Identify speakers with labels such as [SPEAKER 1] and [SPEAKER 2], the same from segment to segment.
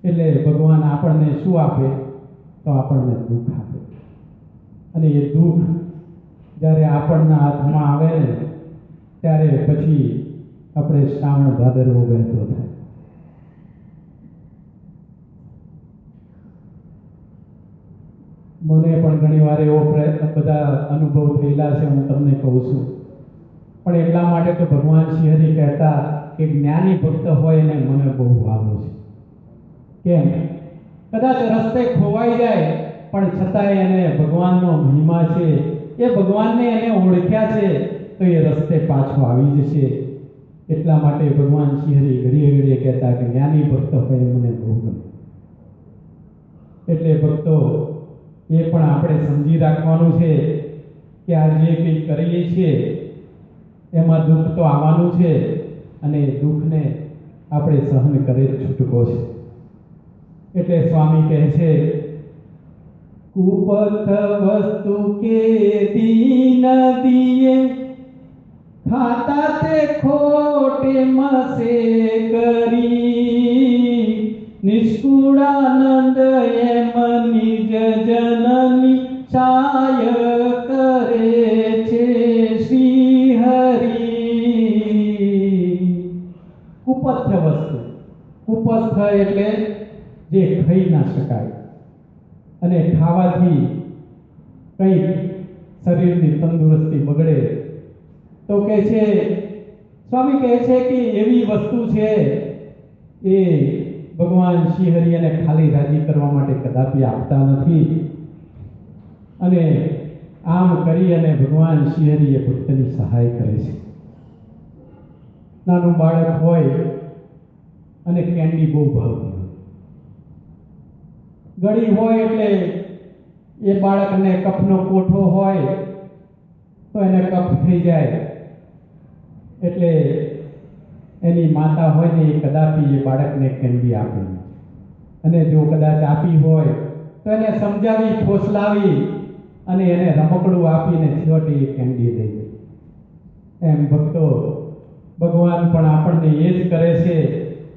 [SPEAKER 1] એટલે ભગવાન આપણને શું આપે? તો આપણને દુઃખ આપે. અને એ દુઃખ જ્યારે આપણના હાથમાં આવે ને ત્યારે પછી આપણે શ્રાવણ ભાદરવો વહેતો થાય. મને પણ ઘણી વાર એવો બધા અનુભવ થયેલા છે, હું તમને કહું છું. પણ એટલા માટે તો ભગવાન શ્રી હરિ કહેતા કે જ્ઞાની ભક્ત હોય એને મને બહુ વાલો છે. કેમ? કદાચ રસ્તે ખોવાઈ જાય પણ છતાંય એને ભગવાનનો મહિમા છે, એ ભગવાનને એને ઓળખ્યા છે તો એ રસ્તે પાછો આવી જશે. એટલા માટે ભગવાન શ્રી હરિ ઘડીએ ઘડીએ કહેતા કે જ્ઞાની ભક્ત હોય મને બહુ ગમે. એટલે ભક્તો એ પણ આપણે સમજી રાખવાનું છે કે આ જે કંઈ કરીએ છીએ એમાં દુઃખ તો આવવાનું છે અને દુઃખને આપણે સહન કરે જ છૂટકો છે. એટલે સ્વામી કહે છે, કુપથ વસ્તુ કે દીન દિયે ખાતા તે ખોટે મસે કરી નિષ્કુળાનંદ એમ નિજ જનની છાય કરે છે શ્રી હરિ. કુપથ વસ્તુ, કુપસ્થ એટલે જે ખાઈ ના શકાય અને ખાવાથી કંઈક શરીરની તંદુરસ્તી બગડે તો કહે છે, સ્વામી કહે છે કે એવી વસ્તુ છે એ ભગવાન શ્રી હરિ એને ખાલી રાજી કરવા માટે કદાપી આપતા નથી. અને આમ કરી અને ભગવાન શ્રી હરિ એ ભક્તની સહાય કરે છે. નાનું બાળક હોય અને કેન્ડી બહુ ભાવતી હોય, ગળી હોય એટલે એ બાળકને કફનો કોઠો હોય તો એને કફ થઈ જાય એટલે એની માતા હોય ને એ કદાપી એ બાળકને કેન્ડી આપે. અને જો કદાચ આપી હોય તો એને સમજાવી ફોસલાવી અને એને રમકડું આપીને છેવટે એ કેન્ડી દે. એમ ભક્તો ભગવાન પણ આપણને એ જ કરે છે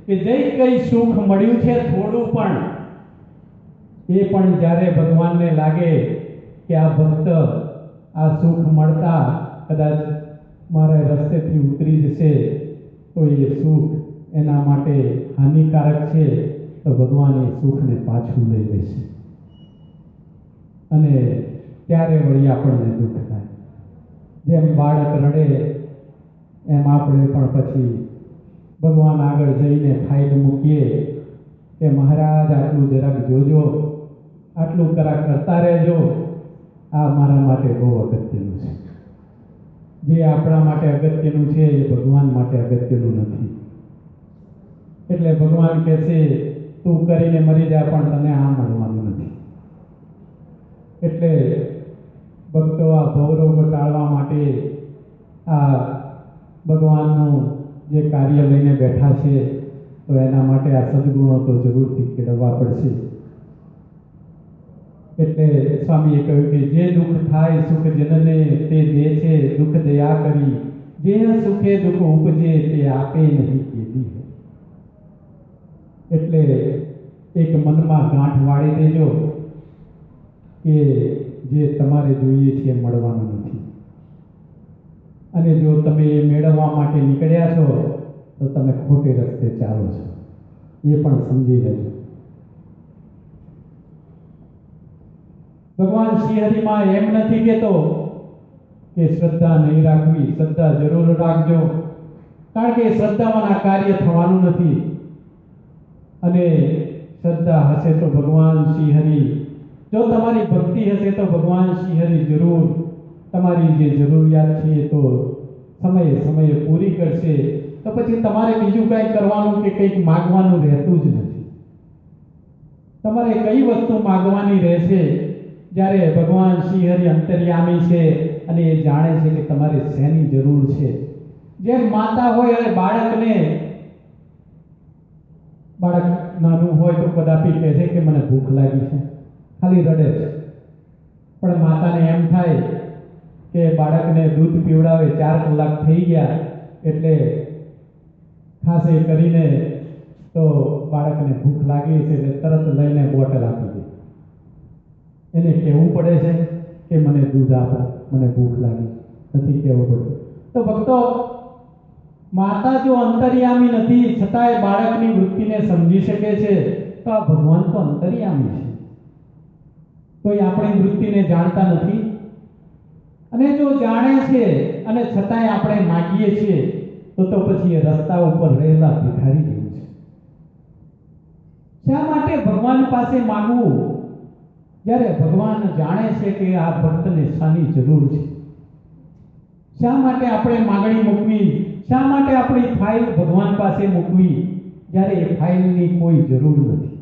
[SPEAKER 1] કે જે કંઈ સુખ મળ્યું છે થોડું પણ, એ પણ જ્યારે ભગવાનને લાગે કે આ ભક્ત આ સુખ મળતા કદાચ મારા રસ્તેથી ઉતરી જશે તો એ સુખ એના માટે હાનિકારક છે, તો ભગવાન એ સુખને પાછું લઈ લેશે. અને ત્યારે વળી આપણને દુઃખ થાય. જેમ બાળક રડે એમ આપણે પણ પછી ભગવાન આગળ જઈને ફાઇલ મૂકીએ કે મહારાજ આટલું જરાક જોજો, આટલું કરતા રહેજો, આ મારા માટે બહુ અગત્યનું છે. જે આપણા માટે અગત્યનું છે એ ભગવાન માટે અગત્યનું નથી. એટલે ભગવાન કહેશે તું કરીને મરી જા પણ તને આ મળવાનું નથી. એટલે ભક્તો આ ભવરોગ ટાળવા માટે આ ભગવાનનું જે કાર્ય લઈને બેઠા છે તો એના માટે આ સદગુણો તો જરૂરથી કેળવવા પડશે. એટલે સ્વામીએ કહ્યું કે જે દુઃખ થાય સુખ જનને તે દે છે દુઃખ દયા કરી, જે સુખે દુઃખ ઉપજે તે આપે નહીં કીધી. એટલે એક મનમાં ગાંઠ વાળી દેજો કે જે તમારે જોઈએ છે એ મળવાનું નથી. અને જો તમે એ મેળવવા માટે નીકળ્યા છો તો તમે ખોટે રસ્તે ચાલો છો, એ પણ સમજી લેજો. ભગવાન શ્રી હરિમાં એમ નથી કહેતો કે શ્રદ્ધા નહીં રાખવી, શ્રદ્ધા જરૂર રાખજો, કારણ કે શ્રદ્ધામાં આ કાર્ય થવાનું નથી. અને શ્રદ્ધા હશે તો ભગવાન શ્રી હરિ, જો તમારી ભક્તિ હશે તો ભગવાન શ્રી હરિ જરૂર તમારી જે જરૂરિયાત છે એ તો સમયે સમયે પૂરી કરશે. તો પછી તમારે બીજું કંઈ કરવાનું કે કંઈક માગવાનું રહેતું જ નથી. તમારે કઈ વસ્તુ માગવાની રહેશે જ્યારે ભગવાન શ્રી હરિ અંતર્યામી છે અને એ જાણે છે કે તમારે શેની જરૂર છે. જેમ માતા હોય અને બાળક નાનું હોય તો કદાપી કહે છે કે મને ભૂખ લાગી છે, ખાલી રડે છે. પણ માતાને એમ થાય કે બાળકને દૂધ પીવડાવે 4 કલાક થઈ ગયા એટલે ખાસ એ કરીને તો બાળકને ભૂખ લાગી છે એટલે તરત લઈને બોટલ આપી દે. એને કહેવું પડે છે કે મને દૂધ આપો, મને ભૂખ લાગી, નથી કહેવું પડતું. તો ભક્તો, માતા જો અંતર્યામી નથી છતાંય બાળકની વૃત્તિને સમજી શકે છે, તો આ ભગવાન તો અંતર્યામી છે. તો એ આપણી વૃત્તિને જાણતા નથી. અને જો જાણે છે અને છતાંય આપણે માગીએ છીએ, તો પછી એ રસ્તા ઉપર રહેલા ભિખારી જેવું છે. શા માટે ભગવાન પાસે માંગવું જ્યારે ભગવાન જાણે છે કે આ ભક્તને શાની જરૂર છે? શા માટે આપણે માગણી મૂકવી? શા માટે આપણી ફાઇલ ભગવાન પાસે મૂકવી જ્યારે એ ફાઇલની કોઈ જરૂર નથી?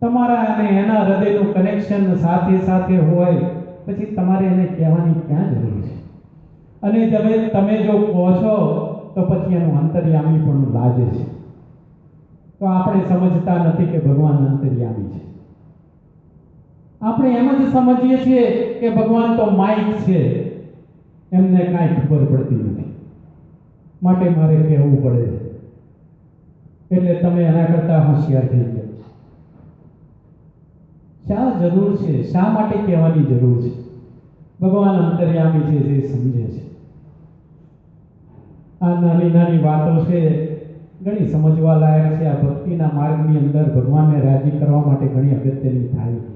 [SPEAKER 1] તમારા અને એના હૃદયનું કનેક્શન સાથે સાથે હોય પછી તમારે એને કહેવાની ક્યાં જરૂર છે? અને તમે જો કહો છો તો પછી એનું અંતર્યામી પણ લાજે છે. તો આપણે સમજતા નથી કે ભગવાન અંતર્યામી છે. આપણે એમ જ સમજીએ છીએ કે ભગવાન તો માઇક છે, એમને કાંઈ ખબર પડતી નથી, માટે મારે કહેવું પડે છે. એટલે તમે એના કરતાં હોશિયાર થઈ ગયા. શા જરૂર છે? શા માટે કહેવાની જરૂર છે? ભગવાન અંતર્યામી છે, જે સમજે છે. આ નાની નાની વાતો છે, ઘણી સમજવા લાયક છે. આ ભક્તિના માર્ગની અંદર ભગવાનને રાજી કરવા માટે ઘણી અગત્યની થાય છે.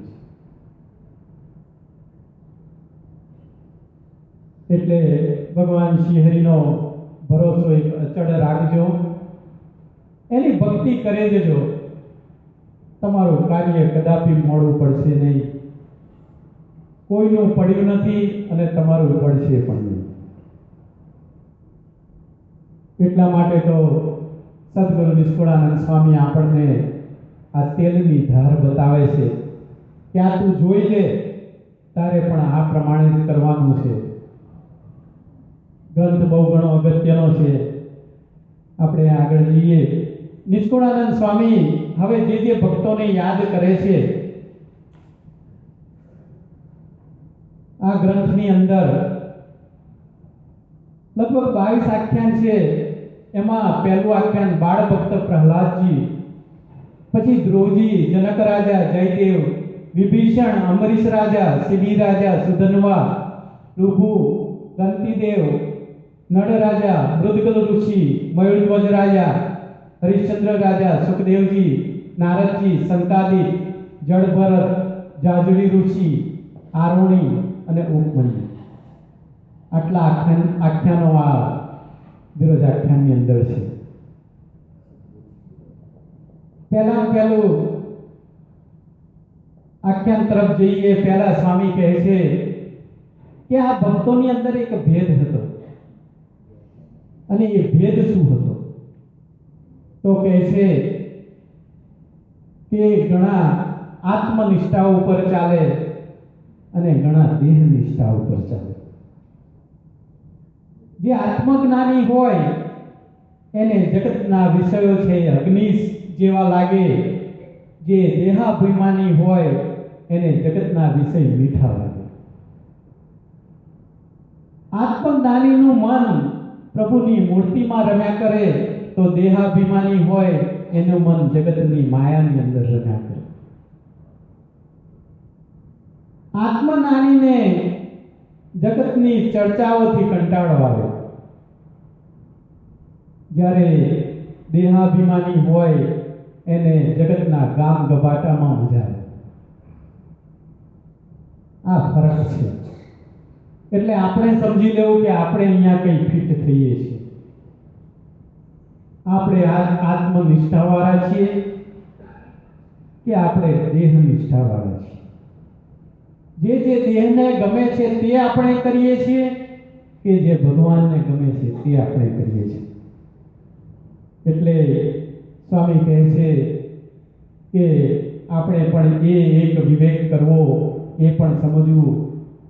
[SPEAKER 1] એટલે ભગવાન શ્રીહરિનો ભરોસો એક અચળ રાખજો, એની ભક્તિ કરે જજો. તમારું કાર્ય કદાપી મોડું પડશે નહીં. કોઈનું પડ્યું નથી અને તમારું પડશે પણ નહીં. એટલા માટે તો સદગુરુ નિષ્કુળાનંદ સ્વામી આપણને આ તેલની ધાર બતાવે છે કે આ તું જોઈ લે, તારે પણ આ પ્રમાણે જ કરવાનું છે. ગ્રંથ બહુ ઘણો અગત્યનો છે. આપણે આગળ જઈએ. નિષ્કુળાનંદ સ્વામી હવે જે ભક્તોને યાદ કરે છે, આ ગ્રંથની અંદર લગભગ 22 આખ્યાન છે. એમાં પહેલું આખ્યાન બાળ ભક્ત પ્રહલાદજી, પછી ધ્રુવજી, જનક રાજા, જયદેવ, વિભીષણ, અમરીશ રાજા, સિદ્ધિ રાજા, સુધન્વા, ઋભુ, ગંતીદેવ, નળ રાજા, મૃદગલ ઋષિ, મયુરધ્વજ રાજા, હરિશ્ચંદ્ર રાજા, સુખદેવજી, નારદજી, સંતાદિક, જળભરત, જાજડી ઋષિ, આરોણી અને ઉપમન્યુ. આટલા આખ્યાનો આ વિરોધ આખ્યાનની અંદર છે. પહેલું આખ્યાન તરફ જઈએ પહેલા સ્વામી કહે છે કે આ ભક્તોની અંદર એક ભેદ હતો. અને એ ભેદ શું હતો? તો કહે છે કે ઘણા આત્મનિષ્ઠા ઉપર ચાલે અને ઘણા દેહ નિષ્ઠા ઉપર ચાલે. જે આત્મજ્ઞાની હોય એને જગતના વિષયો છે અગ્નિ જેવા લાગે. જે દેહાભિમાની હોય એને જગતના વિષય મીઠા લાગે. આત્મજ્ઞાનીનું મન પ્રભુની મૂર્તિમાં રમ્યા કરે તો દેહાભિમાની હોય એનું મન જગતની માયાની અંદર રમ્યા કરે. આત્મજ્ઞાનીને જગતની ચર્ચાઓથી કંટાળો આવે, જ્યારે દેહાભિમાની હોય એને જગતના ગામ ગબાટામાં મજા આવે. આ ફરક છે. એટલે આપણે સમજી લેવું કે આપણે અહીંયા કઈ ફિટ થઈએ છીએ. આપણે આત્મનિષ્ઠાવાળા છીએ કે આપણે દેહનિષ્ઠાવાળા છીએ? જે દેહને ગમે છે તે આપણે કરીએ છીએ કે જે ભગવાનને ગમે છે તે આપણે કરીએ છીએ? એટલે સ્વામી કહે છે કે આપણે પણ એક વિવેક કરવો, એ પણ સમજવું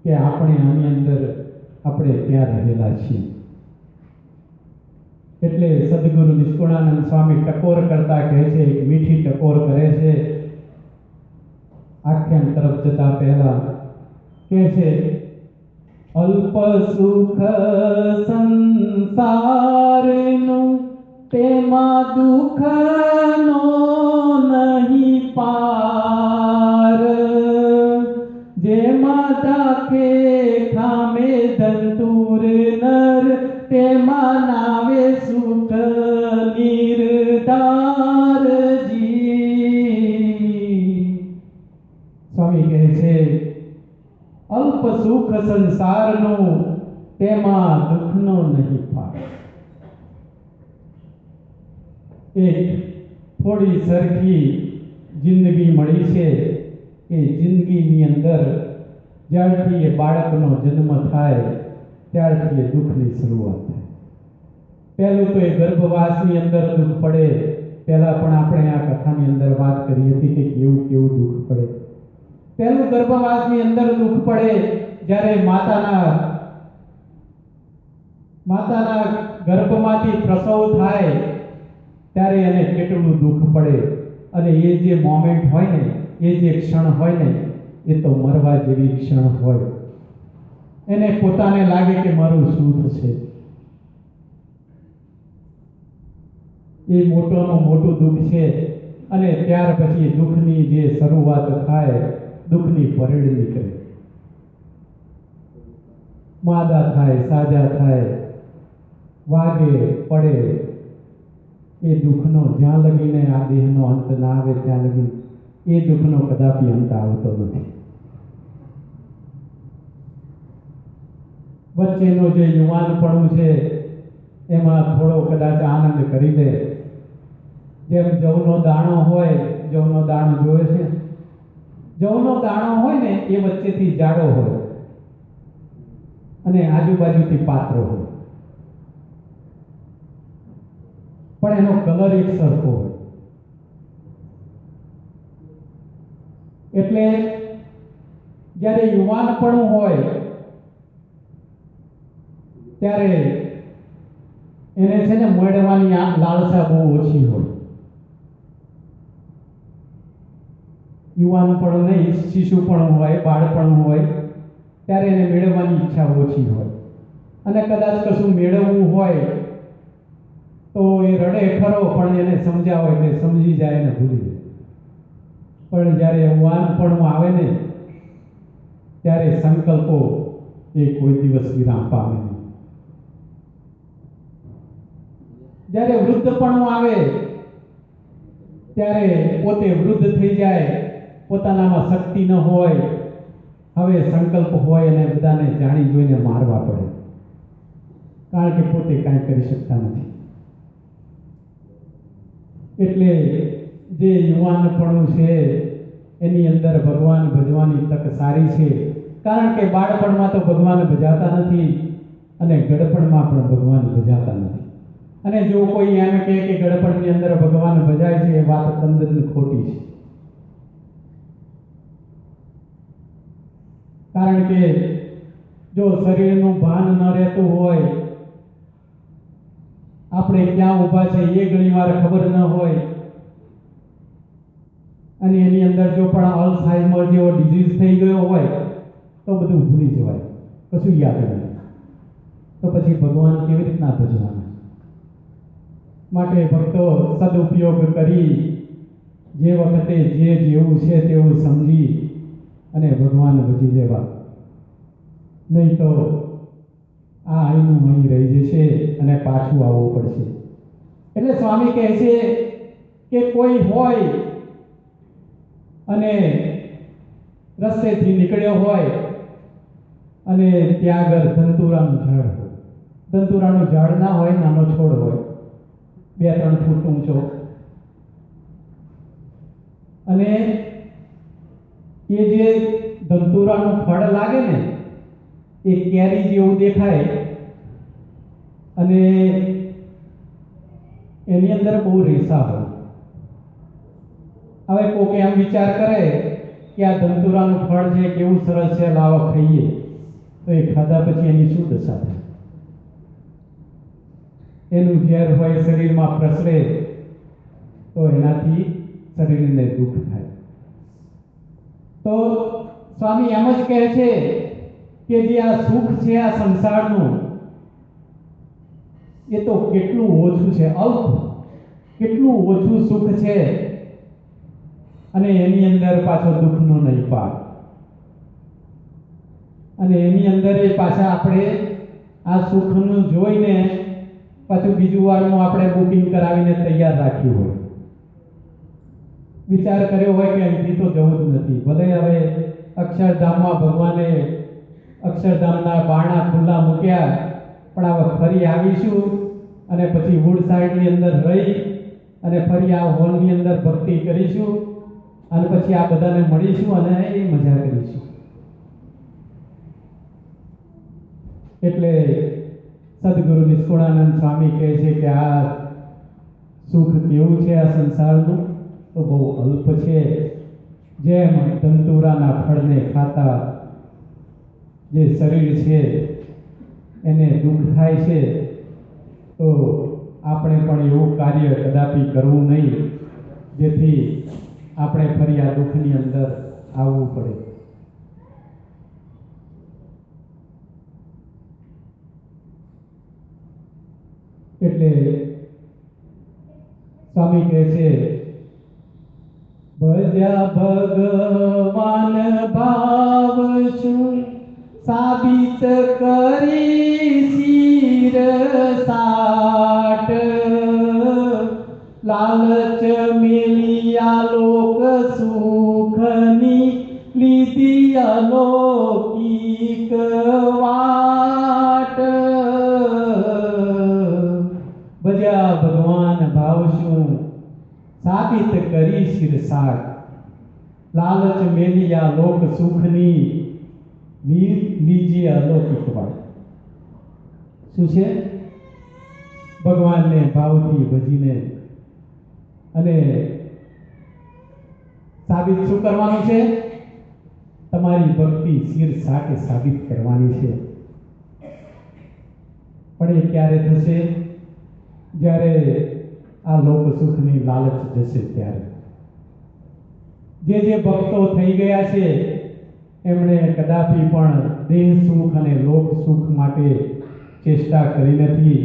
[SPEAKER 1] કે આપણે આની અંદર આપણે ક્યાં રહેલા છીએ. એટલે સદગુરુ નિષ્કુળાનંદ સ્વામી ટકોર કરતા કહે છે, એક મીઠી ટકોર કરે છે. આખ્યાન તરફ જતા પહેલા કહે છે, અલ્પ સુખ સંસારનું તેમાં દુઃખનો નહીં પાર, જેમાં દાખે ખામે ધંતુર નર, તેમાં નાવે સુખ નિર્ધારજી. સ્વામી કહે છે અલ્પ સુખ સંસારનું, તેમાં દુઃખનો નહીં પાર. એક થોડી સરખી જિંદગી મળી છે. એ જિંદગીની અંદર જ્યારથી એ બાળકનો જન્મ થાય ત્યારથી એ દુઃખની શરૂઆત થાય. પહેલું તો એ ગર્ભવાસની અંદર દુઃખ પડે. પહેલા પણ આપણે આ કથાની અંદર વાત કરી હતી કે કેવું કેવું દુઃખ પડે. પહેલું ગર્ભવાસની અંદર દુઃખ પડે જ્યારે માતાના ગર્ભમાંથી પ્રસવ થાય ત્યારે એને કેટલું દુઃખ પડે. અને એ જે મોમેન્ટ હોય ને, એ જે ક્ષણ હોય ને, એ તો મરવા જેવી ક્ષણ હોય. એને પોતાને લાગે કે મારું શું થશે. એ મોટોનું મોટું દુઃખ છે. અને ત્યાર પછી દુઃખની જે શરૂઆત થાય, દુઃખની પરેડ નીકળે. માદા થાય, સાજા થાય, વાગે પડે. એ દુઃખનો જ્યાં લગીને આ દેહનો અંત ના આવે ત્યાં લગી એ દુઃખનો કદાપી અંત આવતો નથી. વચ્ચેનો જે યુવાનપણું છે એમાં થોડો કદાચ આનંદ કરી દે. જેમ જવનો દાણો હોય, જવનો દાણો જોવે છે, જવનો દાણો હોય ને એ વચ્ચેથી જાડો હોય અને આજુબાજુથી પાતળો હોય, પણ એનો કલર એક સરખો હોય. એટલે જ્યારે યુવાનપણું હોય ત્યારે એને છે ને મળવાની લાલસા બહુ ઓછી હોય. યુવાનપણું નહીં, શિશુપણું હોય, બાળપણું હોય ત્યારે એને મેળવવાની ઈચ્છા ઓછી હોય. અને કદાચ કશું મેળવવું હોય તો એ રડે ખરો, પણ એને સમજાવો એટલે સમજી જાય ને ભૂલી જાય. પણ જ્યારે યુવાનપણું આવે ને ત્યારે સંકલ્પો એ કોઈ દિવસ વિરામ પામે નહીં. જ્યારે વૃદ્ધપણું આવે ત્યારે પોતે વૃદ્ધ થઈ જાય, પોતાનામાં શક્તિ ન હોય, હવે સંકલ્પ હોય અને બધાને જાણી જોઈને મારવા પડે, કારણ કે પોતે કાંઈ કરી શકતા નથી. એટલે જે યુવાનપણું છે એની અંદર ભગવાન ભજવાની તક સારી છે, કારણ કે બાળપણમાં તો ભગવાન ભજાતા નથી અને ગડપણમાં પણ ભગવાન ભજાતા નથી. અને જો કોઈ એમ કહે કે ગડપણની અંદર ભગવાન ભજાય છે, એ વાત તદ્દન ખોટી છે. કારણ કે જો શરીરનું ભાન ન રહેતું હોય, આપણે ક્યાં ઊભા છે એ ઘણીવાર ખબર ન હોય, અને એની અંદર જો પણ અલ્ઝાઇમર જેવો ડિઝીઝ થઈ ગયો હોય તો બધું ભૂલી જવાય, કશું યાદ નહીં. તો પછી ભગવાન કેવી રીતના ભજવાના? માટે ભક્તો સદુપયોગ કરી જે વખતે જે જેવું છે તેવું સમજી અને ભગવાન ભજી લેવા, નહીં તો આ અહીંનું અહીં રહી જશે અને પાછું આવવું પડશે. એટલે સ્વામી કહે છે કે કોઈ હોય અને રસ્તેથી નીકળ્યો હોય અને ત્યાં આગળ ધંતુરાનું ઝાડ હોય. ધંતુરાનું ઝાડ ના હોય, નાનો છોડ હોય, 2-3 ફૂટ ઊંચો, અને એ જે ધંતુરાનું ફળ લાગે ને એ કેરી જેવું દેખાય, અને એની અંદર બહુ રેસા હોય. હવે કોક એમ વિચાર કરે કે આ ધંતુરાનું ફળ છે, કેવું સરસ છે, લાવો ખાઈએ, તો એ ખાધા પછી એની શું દશા થાય? એનું ઝેર હોય શરીરમાં પ્રસરે તો એનાથી શરીરને દુઃખ થાય. તો સ્વામી એમ જ કહે છે કે જે આ સુખ છે આ સંસારનું, એ તો કેટલું ઓછું છે, અલ્પ, કેટલું ઓછું સુખ છે, અને એની અંદર પાછો દુઃખનો નહીં પાર, અને એની અંદર એ પાછા આપણે આ સુખનું જોઈને પાછું બીજું વારનું આપણે બુકિંગ કરાવીને તૈયાર રાખ્યું હોય, વિચાર કર્યો હોય કે અહીંથી તો જવું જ નથી, ભલે હવે અક્ષરધામમાં ભગવાને અક્ષરધામના બારણા ખુલ્લા મૂક્યા, પણ હવે ફરી આવીશું અને પછી વુડ સાઈડની અંદર રહી અને ફરી આ હોલની અંદર ભક્તિ કરીશું અને પછી આ બધાને મળીશું અને એ મજા કરીશું. એટલે સદગુરુ નિષ્કુળાનંદ સ્વામી કહે છે કે આ સુખ કેવું છે આ સંસારનું, તો બહુ અલ્પ છે. જેમ ધંતુરાના ફળને ખાતા જે શરીર છે એને દુઃખ થાય છે, તો આપણે પણ એવું કાર્ય કદાપી કરવું નહીં જેથી આપણે ફરી આ દુઃખની અંદર આવવું પડે. એટલે સ્વામી કહે છે, ભજ્યા ભગવાન ભાવ શું સાબિત કરી શિર સાટ, લાલચ મેલિયા લોક સુખની લીધી અલૌકિક વાટ. ભજ્યા ભગવાન ભાવ શું સાબિત કરી શિરસાટ, લાલચ મેલિયા લોક સુખની લીજીએ અલૌકિક વાત. શું છે? ભગવાનને ભાવથી ભજીને અને સાબિત શું કરવાનું છે? તમારી ભક્તિ શિરસાટે સાબિત કરવાની છે. પણ એ ક્યારે થશે? જ્યારે આ લોક સુખની લાલચ જશે ત્યારે. જે ભક્તો થઈ ગયા છે એમણે કદાપી પણ દેહ સુખ અને લોક સુખ માટે ચેષ્ટા કરી નથી,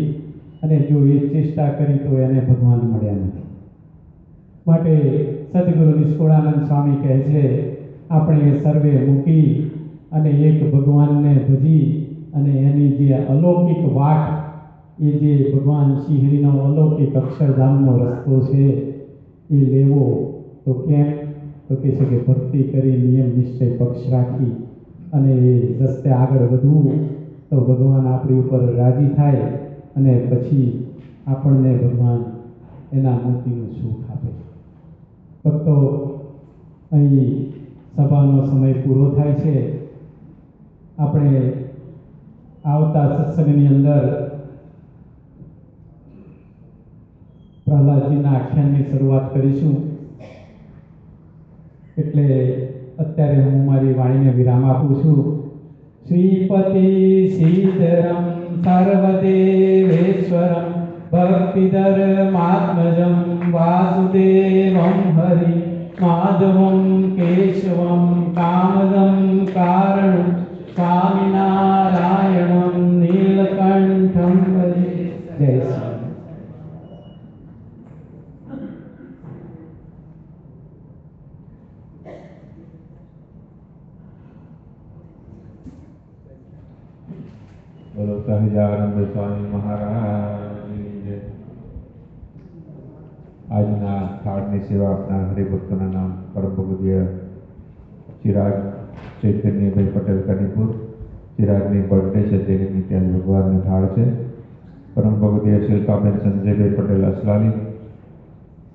[SPEAKER 1] અને જો એ ચેષ્ટા કરી તો એને ભગવાન મળ્યા નથી. માટે સદગુરુ નિષ્કુળાનંદ સ્વામી કહે છે, આપણે સર્વે મૂકી અને એક ભગવાનને ભજી અને એની જે અલૌકિક વાટ, એ જે ભગવાન શ્રીહરિનો અલૌકિક અક્ષરધામનો રસ્તો છે એ લેવો. તો કેમ? તો કહે છે કે ભક્તિ કરી નિયમ નિશ્ચય પક્ષ રાખી અને એ રસ્તે આગળ વધવું તો ભગવાન આપણી ઉપર રાજી થાય અને પછી આપણને ભગવાન એના મોતીનું સુખ આપે. ભક્તો, અહીં સભાનો સમય પૂરો થાય છે. આપણે આવતા સત્સંગની અંદર પ્રહલાદજીના આખ્યાનની શરૂઆત કરીશું. એટલે અત્યારે હું મારી વાણીને વિરામ આપું છું. શ્રીપતિ શ્રીધરમ સર્વદેવેશ્વરમ ભક્તિધર્માત્મજમ વાસુદેવમ હરિ માધવમ કેશવમ કામદમ કારણમ સ્વામિનારાયણમ નીલકંઠમ ભજે. જય શ્રી.
[SPEAKER 2] બોલો સહજાનંદ સ્વામી મહારાજની જય. આજના થાળની સેવા આપનાર હરિભક્તોના નામ: પરમ પૂજ્ય ચિરાગ ચૈતન્યભાઈ પટેલ કનીપુર. ચિરાગની બર્થડે છે તે નિમિત્તે આજે ભગવાનને થાળ છે. પરમ પૂજ્ય શિલ્પાબેન સંજયભાઈ પટેલ અસલાલી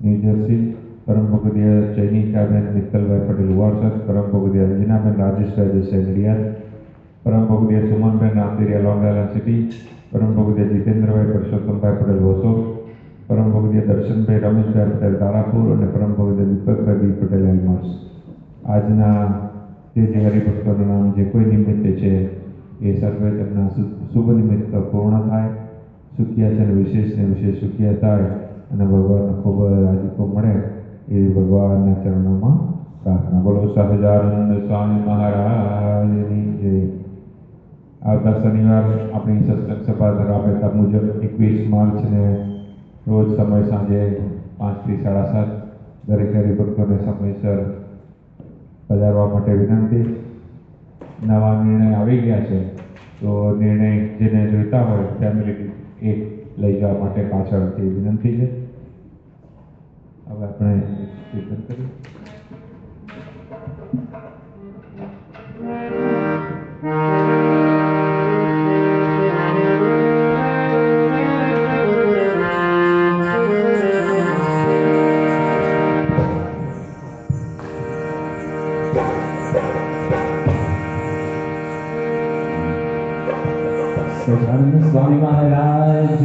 [SPEAKER 2] ન્યૂજર્સી. પરમ પૂજ્ય ચૈનિકાબેન મિત્તલભાઈ પટેલ વારસદ. પરમ પૂજ્ય અંજનાબેન રાજેશભાઈ દેસાઈ નડિયાદ. પરમ પૂજ્ય સુમનબેન રામદેરિયા લોંગ આઇલેન્ડ સિટી. પરમ પૂજ્ય જીતેન્દ્રભાઈ પરસોત્તમભાઈ પટેલ વોસો. પરમ પૂજ્ય દર્શનભાઈ રમેશભાઈ પટેલ તારાપુર અને પરમ પૂજ્ય દીપકભાઈ બી પટેલ એલમર્સ. આજના જે હરિભક્તોના નામ જે કોઈ નિમિત્તે છે એ સર્વે તેમના શુભ નિમિત્ત પૂર્ણ થાય, સુખિયા છે અને વિશેષને વિશેષ સુખિયા થાય અને ભગવાનનો ખૂબ રાજીપો મળે એવી ભગવાનના ચરણોમાં પ્રાર્થના. બોલો સહજાનંદ સ્વામી મહારાજની જય. આવતા શનિવાર આપણી સત્સંગ સભા રાબેતા મુજબ 21 માર્ચને રોજ સમય સાંજે 5 થી 7:30 દરેક હરિભક્તોને સમયસર પધારવા માટે વિનંતી. નવા નિર્ણય આવી ગયા છે તો નિર્ણય જેને જોઈતા હોય ફેમિલી એક લઈ જવા માટે પાછળથી વિનંતી છે. હવે આપણે કીર્તન કરીએ.
[SPEAKER 3] स्वामी महाराज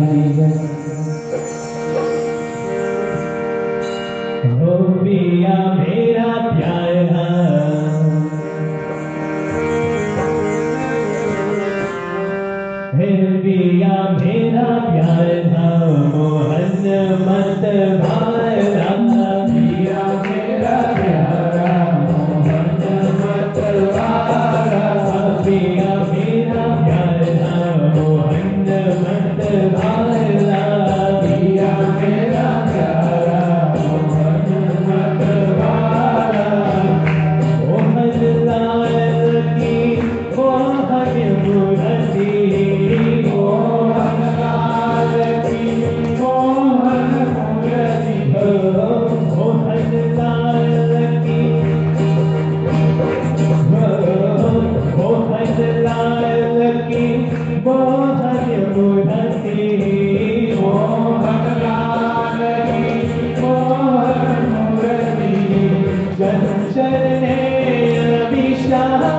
[SPEAKER 3] हो पिया मेरा प्यारा हे पिया मेरा प्यारा मोहन मत भारा पिया मेरा प्यारा मोहन मत भारा पिया मेरा प्यारा मोहन मत भारा पिया मेरा प्यारा मोहन मत भारा मोहन लाल की मोहन मुरती मोहन लाल की मोहन मुरती मोहन लाल की मोहन लाल की मोहन मुरती मोहन लाल की मोहन मुरती चंचल ने विशाला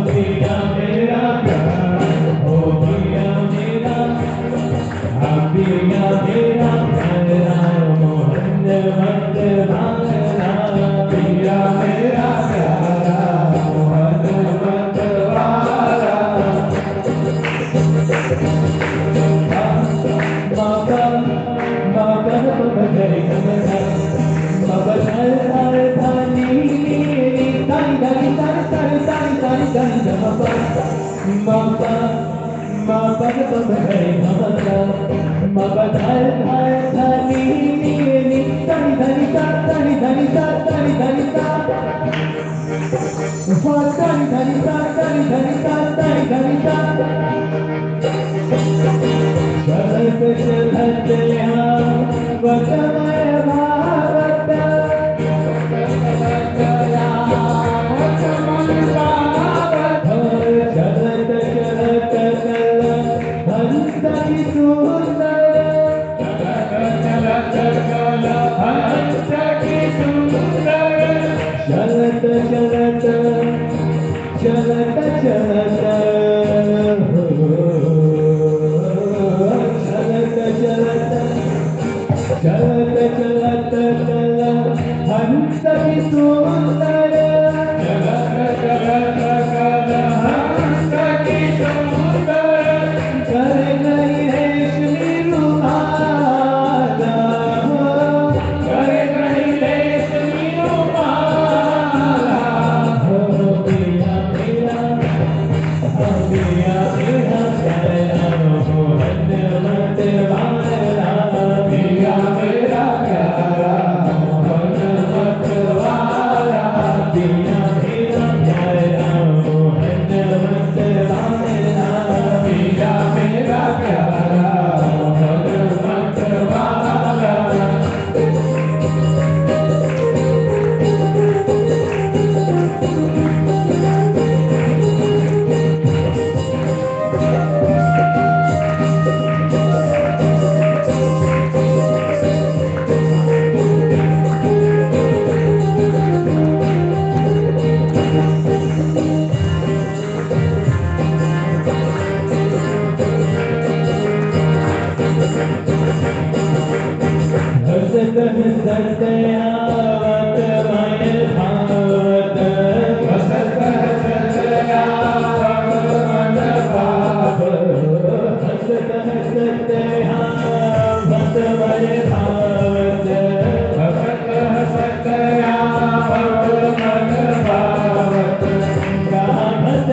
[SPEAKER 3] पिया मेरा प्यारा ओ पिया मेरा पिया मेरा प्यारा मोहन मत भारा पिया मेरा प्यारा मोहन मत भारा बाबा बाबा बगैर गमना बाबा धर धर धनी धनी धनी धर धर धनी धनी धनी बाबा बाबा बाबा बगैर गमना बाबा धर धर धनी धनी धनी धनी धनी धनी धनी धनी चलत चलत यहाँ वतमय भारत चलत चलत कल हंस की सुंदर चलत कल हंस की सुंदर चलत चलत चलत चलत चलत चलत चल हंस की सुंदर चलत चलत चल हंस की सुंदर कर गई रेशमी रुमाला कर गई रेशमी रुमाला पिया मेरा पिया मेरा प्यारा मोहन मत भारा पिया मेरा प्यारा मोहन मत भारा पिया मेरा प्यारा मोहन मत भारा पिया मेरा प्यारा मोहन मत भारा हसत हसत आवत मय भावत हसत हसत आवत मन भाव हसत हसत आवत मय भावत हसत हसत आवत मन भावत गावत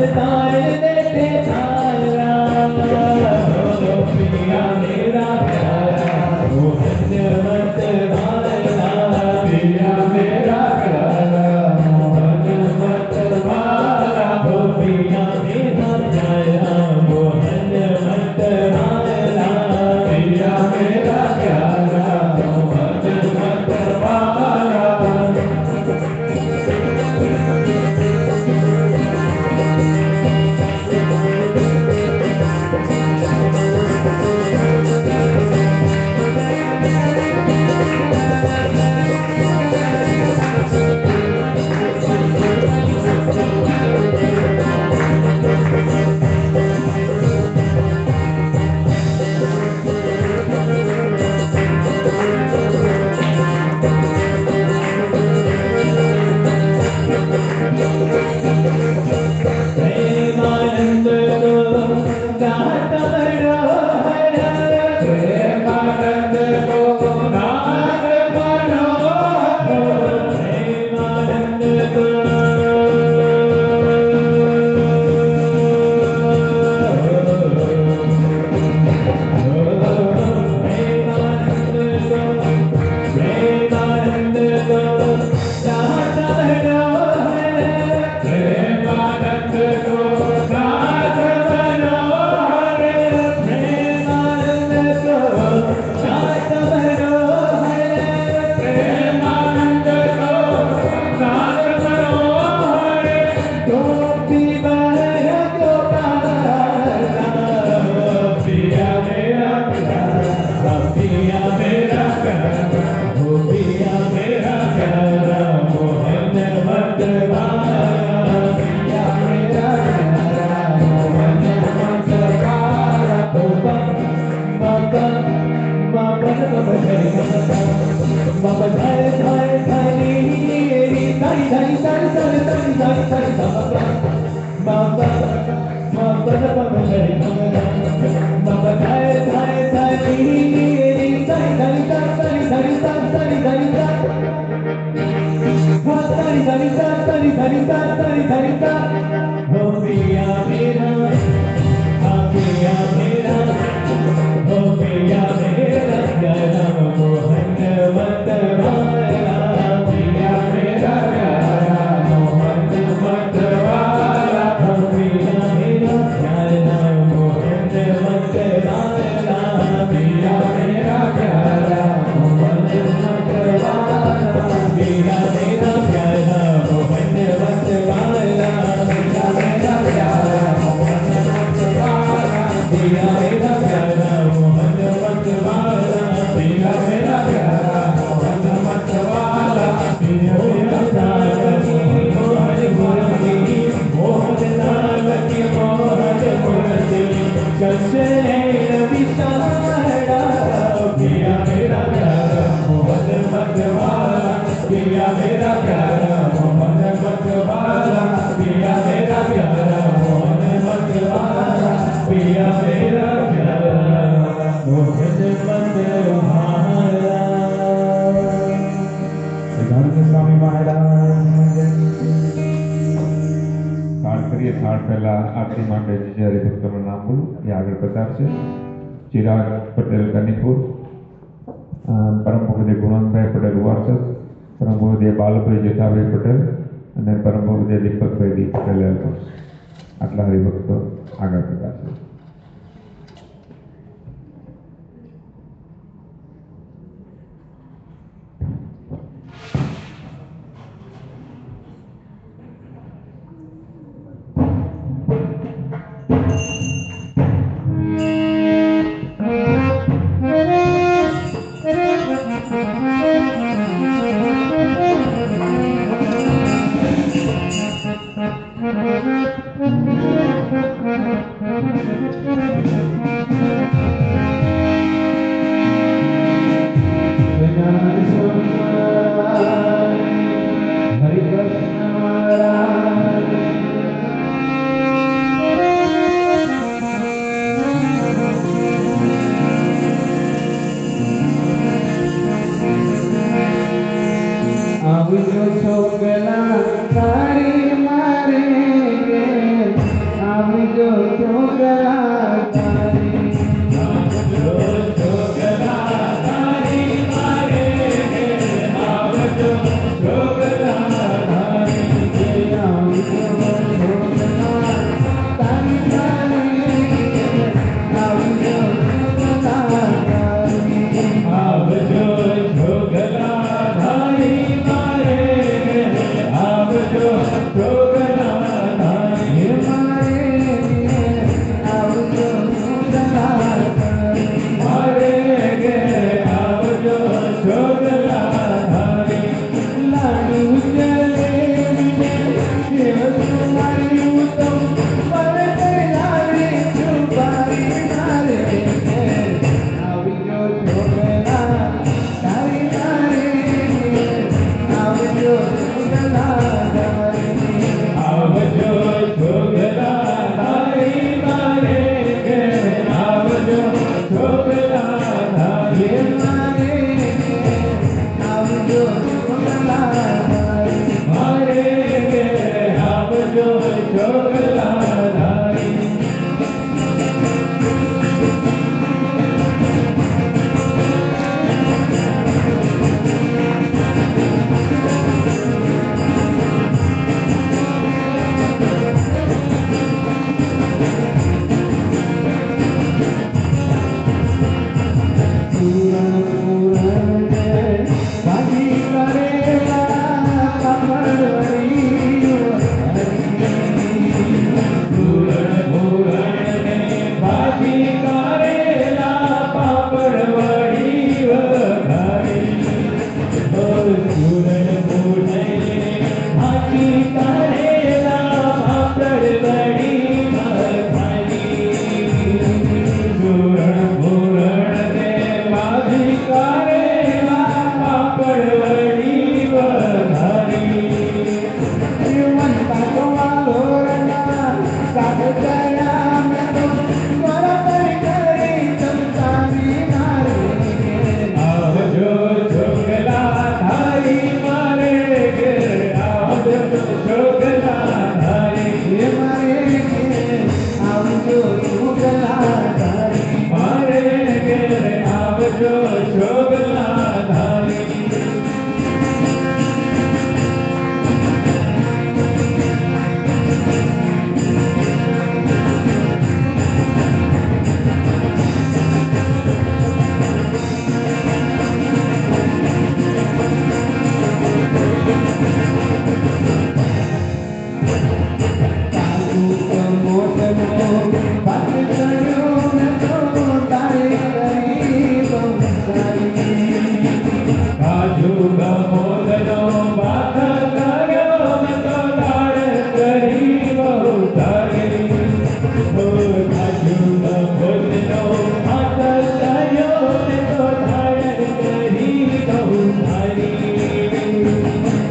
[SPEAKER 3] સ્વામી મહારાજ
[SPEAKER 2] થાળ કરીએ. થાળ પહેલા આરતી માટે જે હરિભક્તોનું નામ બોલું એ આગળ પધારશે. ચિરાગ પટેલ કનીપુર, પરમ પૂજ્ય ગુણવંતભાઈ પટેલ ઉવારસદ, પરમ પૂજ્ય બાલભાઈ જેઠાભાઈ પટેલ અને પરમ પૂજ્ય દીપકભાઈ ડી પટેલ એલકોસ. આટલા હરિભક્તો આગળ પધારશે.
[SPEAKER 1] કાજુ ગમોદનો બાથ કર્યો મેં તો દાળ કરી બહુ સારી. કાજુ ગમોદનો બાથ કર્યો મેં તો દાળ કરી બહુ સારી.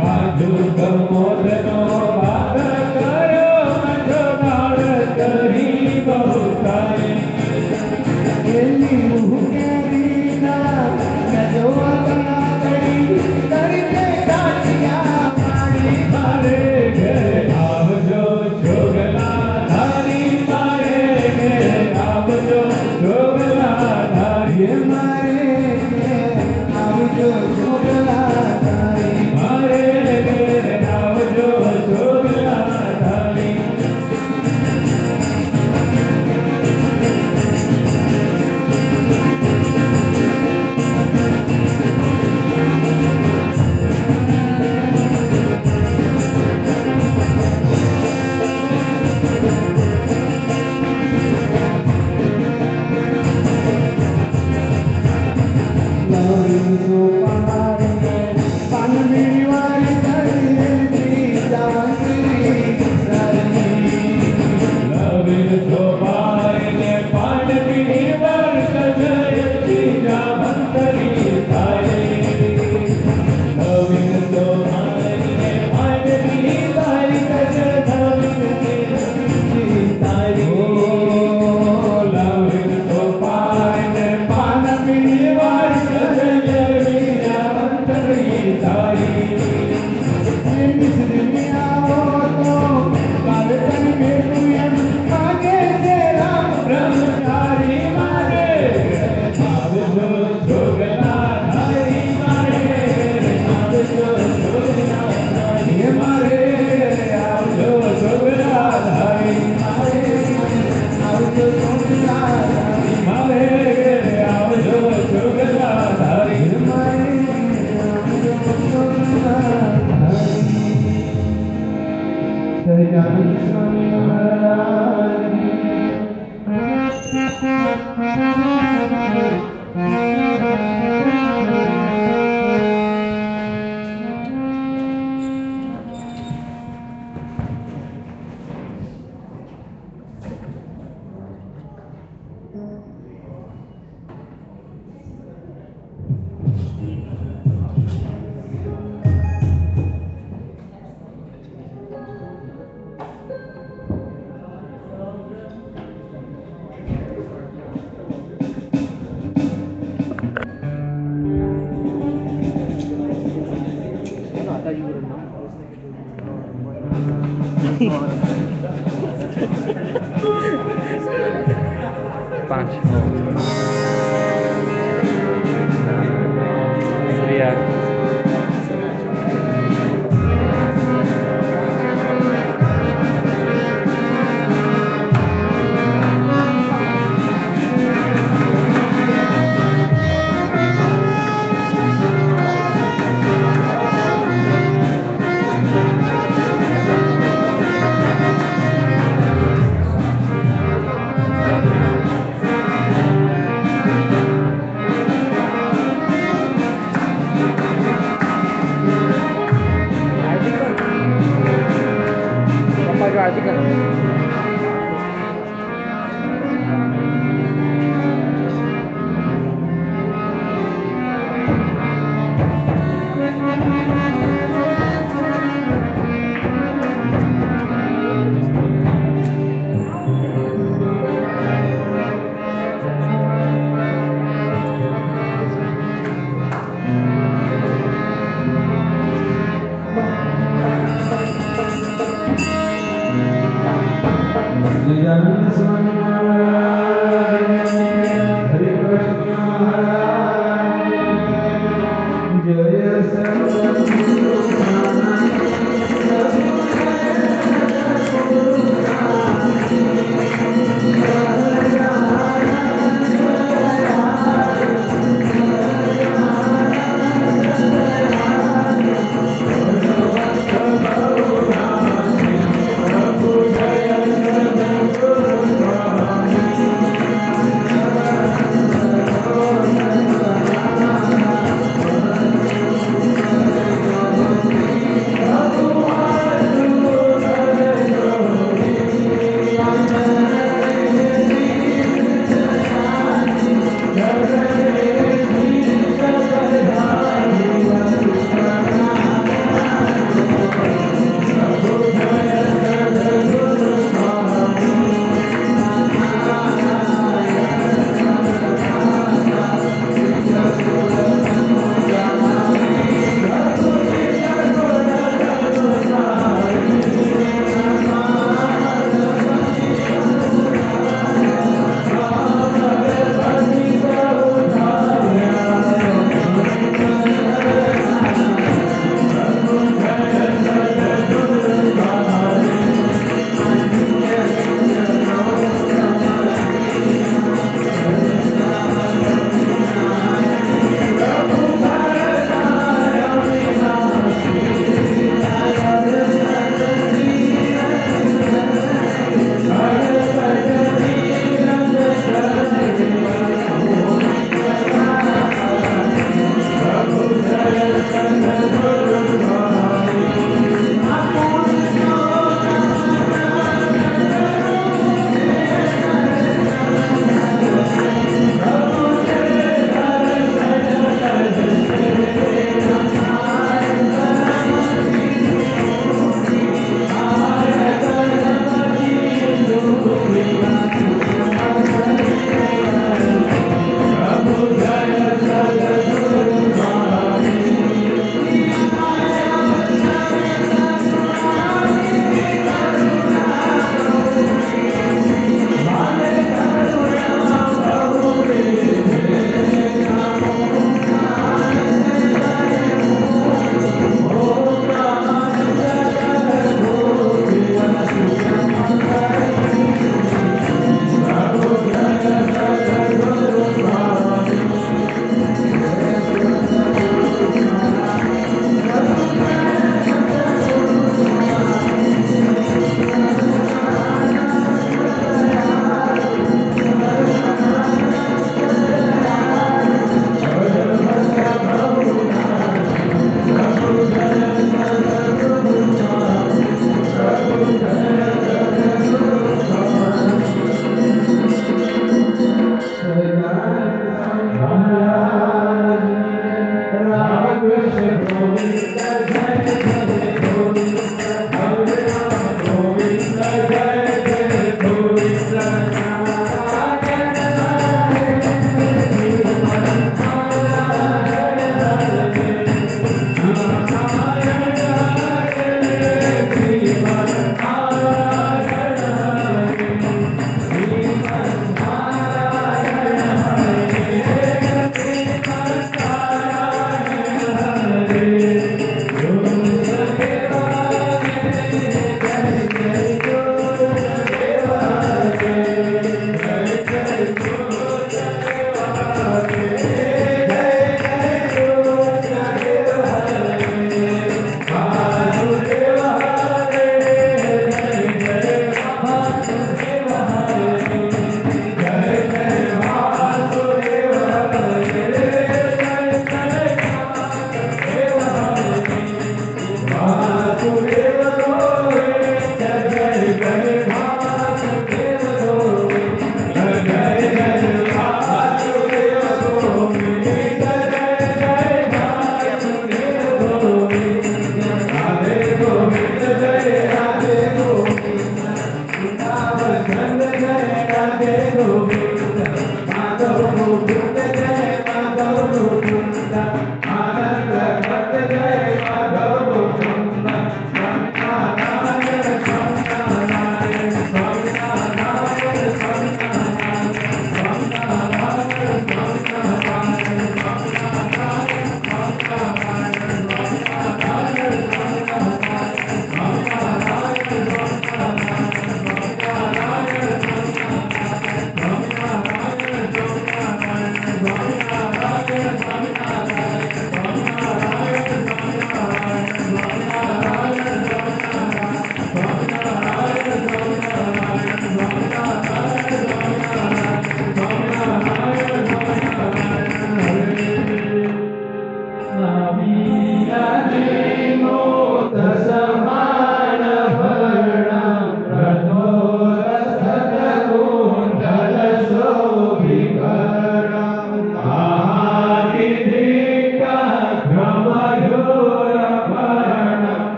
[SPEAKER 1] કાજુ ગમોદનો બાથ કર્યો મેં તો દાળ કરી બહુ સારી. એની મુહ કેરી ના નજવા બના કરી તરીકે કાઠિયા મારી મારે ઘરે આવજો જોગલા ધારી મારે ઘરે આવજો જોગલા ધારી મારે ઘરે આવજો જોગલા ધારી મારે ઘરે આવજો જોગલા ધારી.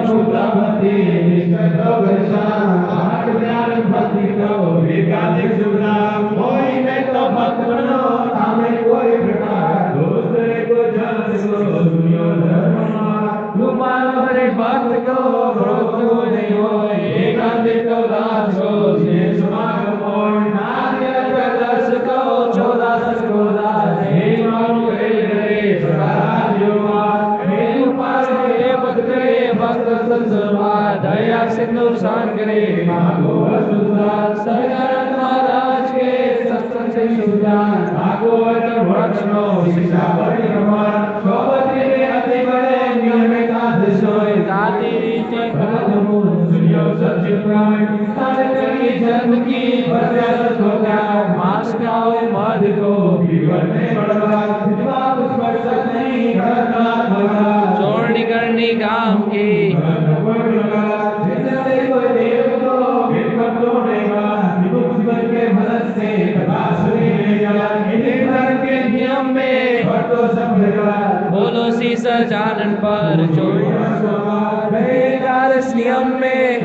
[SPEAKER 3] शुभ्रमति निष्कटोपशान आठ ज्ञान भक्ति को विज्ञानिक शुभ्राम कोई में तो भक्त बनो तामे कोई प्रकार दूसरे को जन को दुनिया धर्म तुम्हारा हरे भक्त को भक्त को नहीं हो एकांतिक को दास को जे समागम हो नार्य प्रदर्श को चौदास को दास हे मानो करे करे सदाजिवा हे उपास हे भक्त संसर्वा दया सिंधु शान करे मागो सुधा सगरन महाराज के सत्संग से सुजान भागवत वचनो शिक्षा परिक्रमण सोबती के अति बड़े नियम का दिशोय जाति नीचे कदमो सूर्य सच्चे प्राण स्थान करी जन्म की प्रत्याश होगा मास गाओ मध को जीवन में बढ़वा दिवा स्पर्श नहीं करना होगा
[SPEAKER 4] चोरनी करनी काम की बोलो सी सजानन पर नियम में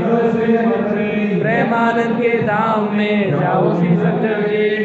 [SPEAKER 4] प्रेमानंद के धाम में जाओ सी सज्जन जी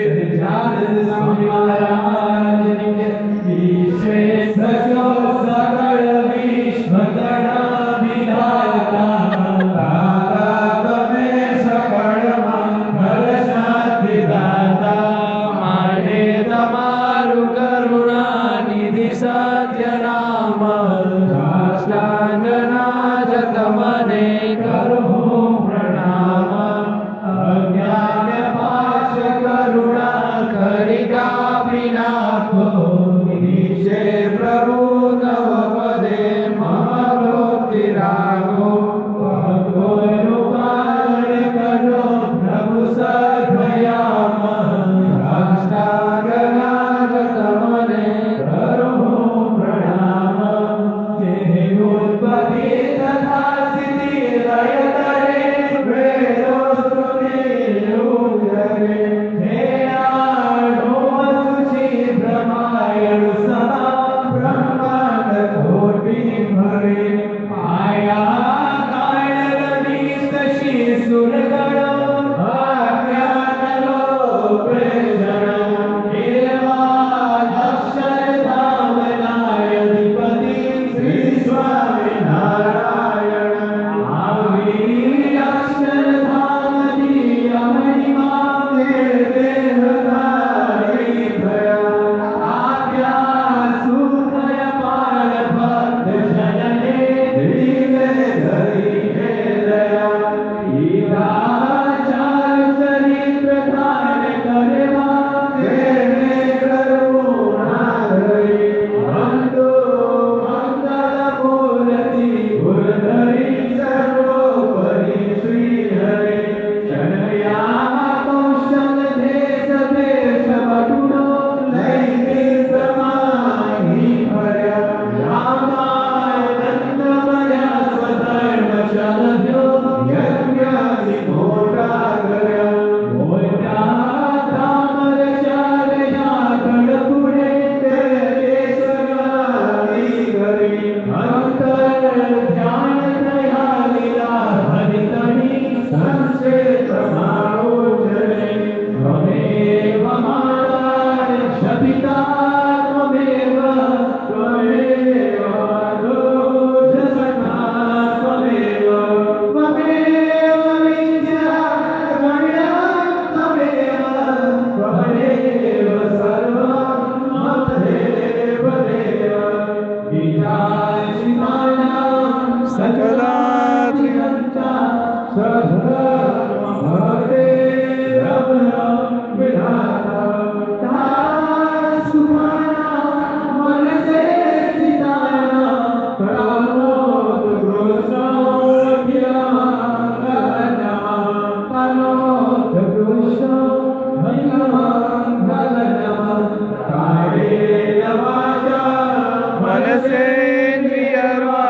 [SPEAKER 3] मनसेन्द्रियर्वा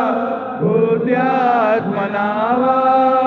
[SPEAKER 3] बुद्ध्यात्मना वा